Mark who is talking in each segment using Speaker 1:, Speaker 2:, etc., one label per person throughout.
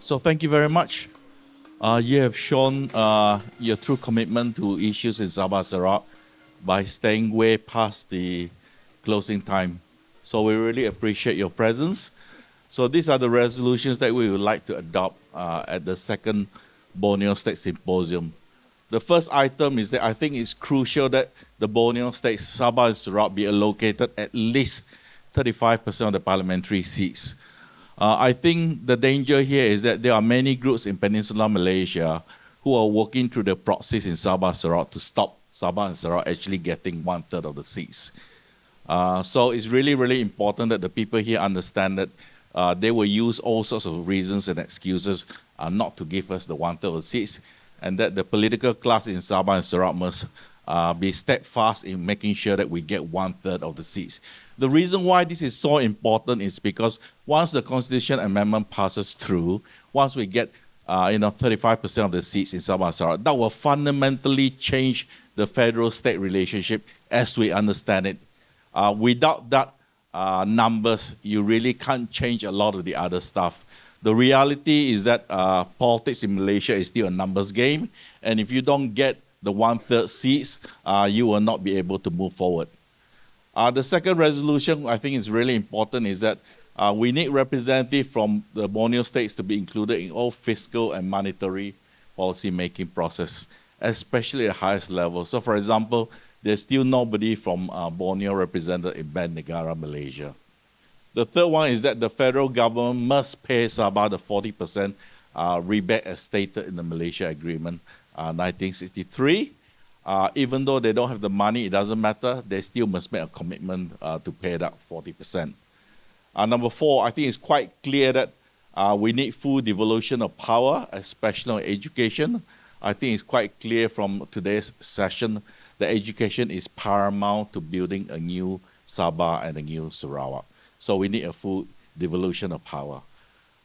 Speaker 1: So thank you very much. You have shown your true commitment to issues in Sabah Sarawak by staying way past the closing time. So we really appreciate your presence. So these are the resolutions that we would like to adopt at the second Borneo State Symposium. The first item is that I think it's crucial that the Borneo states, Sabah and Sarawak, be allocated at least 35% of the parliamentary seats. I think the danger here is that there are many groups in Peninsular Malaysia who are working through the proxies in Sabah and Sarawak to stop Sabah and Sarawak actually getting 1/3 of the seats. So it's really, really important that the people here understand that they will use all sorts of reasons and excuses not to give us the 1/3 of the seats, and that the political class in Sabah and Sarawak must be steadfast in making sure that we get 1/3 of the seats. The reason why this is so important is because once the constitution amendment passes through, once we get 35% of the seats in Sabah and Sarawak, that will fundamentally change the federal-state relationship as we understand it. Without that numbers, you really can't change a lot of the other stuff. The reality is that politics in Malaysia is still a numbers game, and if you don't get the 1/3 seats, you will not be able to move forward. The second resolution I think is really important is that we need representatives from the Borneo states to be included in all fiscal and monetary policy making process, especially at the highest level. So for example, there's still nobody from Borneo represented in Bank Negara Malaysia. The third one is that the federal government must pay Sabah the 40% rebate as stated in the Malaysia Agreement 1963. Even though they don't have the money, it doesn't matter. They still must make a commitment to pay that 40%. Number four, I think it's quite clear that we need full devolution of power, especially on education. I think it's quite clear from today's session that education is paramount to building a new Sabah and a new Sarawak. So we need a full devolution of power.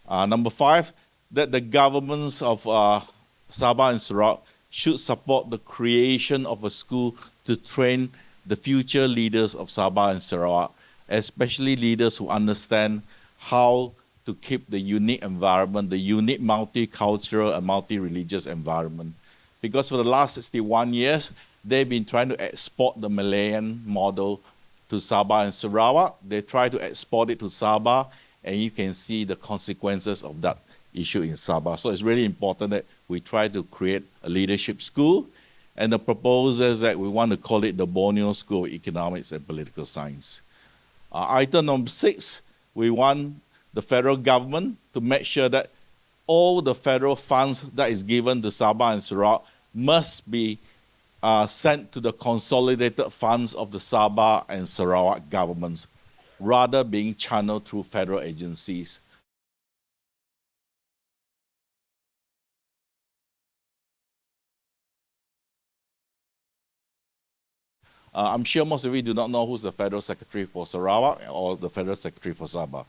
Speaker 1: Number five, that the governments of Sabah and Sarawak should support the creation of a school to train the future leaders of Sabah and Sarawak, especially leaders who understand how to keep the unique environment, the unique multicultural and multi-religious environment. Because for the last 61 years, they've been trying to export the Malayan model to Sabah and Sarawak. They try to export it to Sabah, and you can see the consequences of that issue in Sabah. So it's really important that we try to create a leadership school, and the proposal is that we want to call it the Borneo School of Economics and Political Science. Item number 6, we want the federal government to make sure that all the federal funds that is given to Sabah and Sarawak must be sent to the consolidated funds of the Sabah and Sarawak governments, rather being channeled through federal agencies. I'm sure most of you do not know who's the Federal Secretary for Sarawak or the Federal Secretary for Sabah.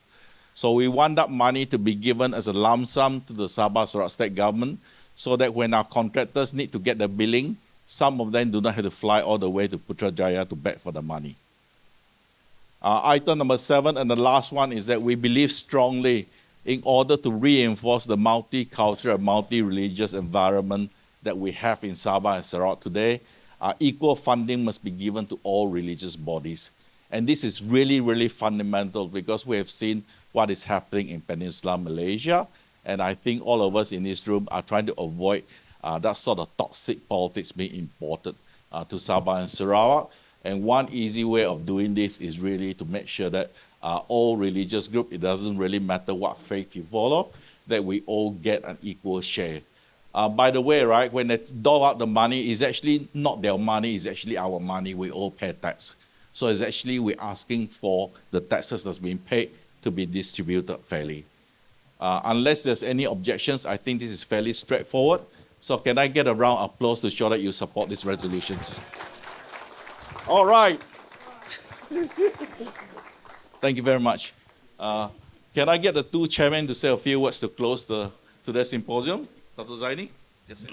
Speaker 1: So we want that money to be given as a lump sum to the Sabah Sarawak State Government so that when our contractors need to get the billing, some of them do not have to fly all the way to Putrajaya to beg for the money. Item number 7, and the last one, is that we believe strongly in order to reinforce the multicultural, multi-religious environment that we have in Sabah and Sarawak today, equal funding must be given to all religious bodies. And this is really, really fundamental because we have seen what is happening in Peninsular Malaysia. And I think all of us in this room are trying to avoid that sort of toxic politics being imported to Sabah and Sarawak. And one easy way of doing this is really to make sure that all religious groups, it doesn't really matter what faith you follow, that we all get an equal share. By the way, right, when they dole out the money, it's actually not their money, it's actually our money. We all pay tax. So it's actually we're asking for the taxes that's being paid to be distributed fairly. Unless there's any objections, I think this is fairly straightforward. So can I get a round of applause to show that you support these resolutions? All right. Thank you very much. Can I get the two chairmen to say a few words to close today's symposium? Dr. Zaini? Yes, sir.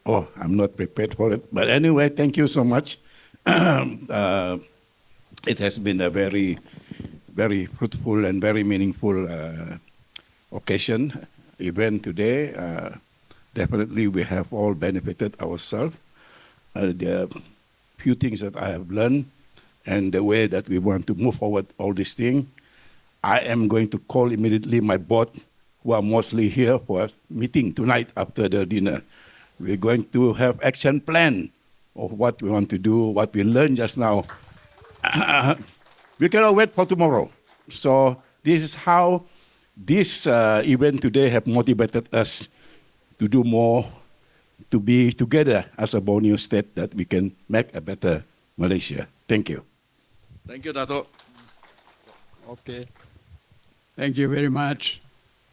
Speaker 2: Oh, I'm not prepared for it. But anyway, thank you so much. It has been a very, very fruitful and very meaningful occasion, event today. Definitely we have all benefited ourselves. The few things that I have learned and the way that we want to move forward all these things, I am going to call immediately my board, who are mostly here for a meeting tonight after the dinner. We're going to have action plan of what we want to do, what we learned just now. We cannot wait for tomorrow. So this is how this event today have motivated us to do more, to be together as a Borneo state that we can make a better Malaysia. Thank you.
Speaker 1: Thank you, Dato'.
Speaker 3: Okay. Thank you very much.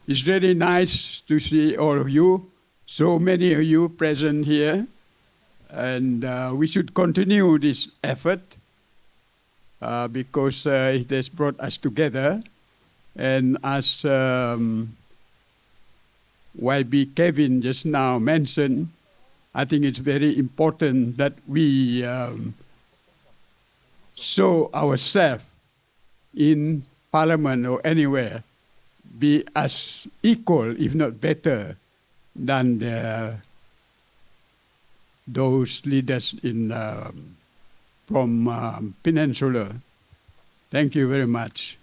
Speaker 3: It's really nice to see all of you, so many of you present here. And we should continue this effort because it has brought us together. And as YB Kevin just now mentioned, I think it's very important that we show ourselves in Parliament or anywhere, be as equal, if not better, than those leaders from Peninsula. Thank you very much.